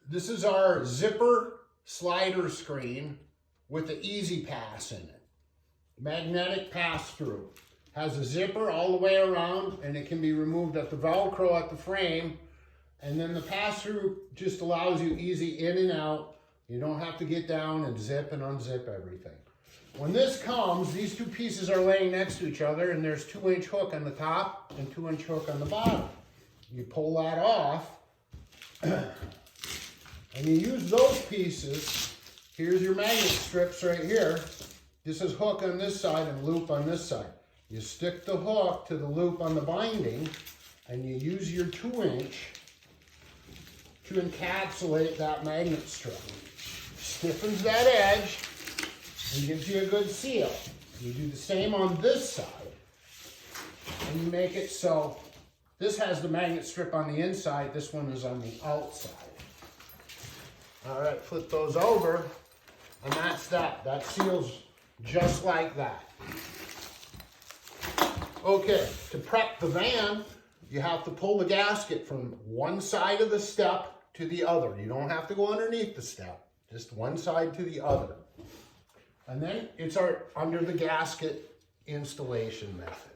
This is our zipper slider screen with the easy pass in it. Magnetic pass-through. Has a zipper all the way around, and it can be removed at the velcro at the frame. And then the pass-through just allows you easy in and out. You don't have to get down and zip and unzip everything. When this comes, these two pieces are laying next to each other, and there's 2-inch hook on the top and 2-inch hook on the bottom. You pull that off, and you use those pieces. Here's your magnet strips right here. This is hook on this side and loop on this side. You stick the hook to the loop on the binding, and you use your 2-inch to encapsulate that magnet strip. Stiffens that edge and gives you a good seal. You do the same on this side, and you make it so this has the magnet strip on the inside, this one is on the outside. All right, flip those over, and that's that. That seals just like that. Okay, to prep the van, you have to pull the gasket from one side of the step to the other. You don't have to go underneath the step, just one side to the other. And then it's our under the gasket installation method.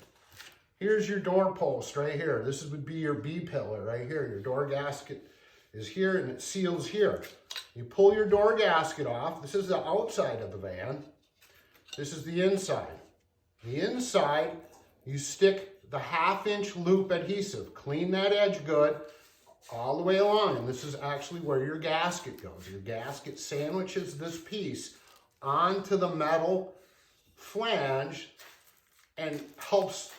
Here's your door post right here. This would be your B-pillar right here. Your door gasket is here and it seals here. You pull your door gasket off. This is the outside of the van. This is the inside. The inside, you stick the 1/2-inch loop adhesive. Clean that edge good all the way along. And this is actually where your gasket goes. Your gasket sandwiches this piece onto the metal flange and helps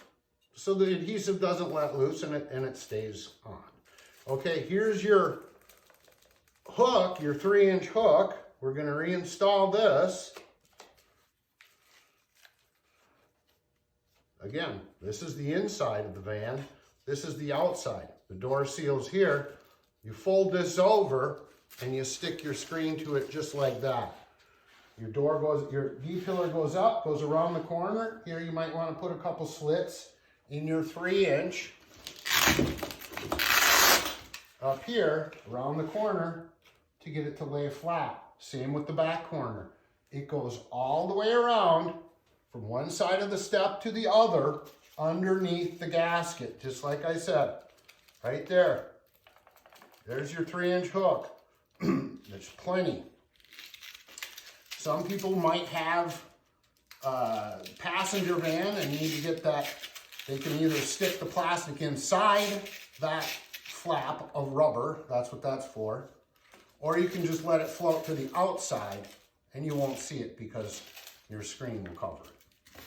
so the adhesive doesn't let loose and it stays on. Okay, here's your hook, your 3-inch hook. We're going to reinstall this. Again, this is the inside of the van. This is the outside. The door seals here. You fold this over and you stick your screen to it just like that. Your B-pillar goes up, goes around the corner. Here you might want to put a couple slits in your 3-inch. Up here, around the corner, to get it to lay flat. Same with the back corner. It goes all the way around from one side of the step to the other underneath the gasket, just like I said. Right there. There's your 3-inch hook. There's plenty. Some people might have a passenger van and need to get that. They can either stick the plastic inside that flap of rubber, that's what that's for, or you can just let it float to the outside and you won't see it because your screen will cover it.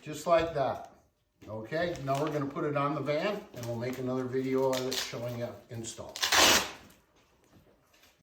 Just like that. Okay, now we're going to put it on the van and we'll make another video of it showing you install.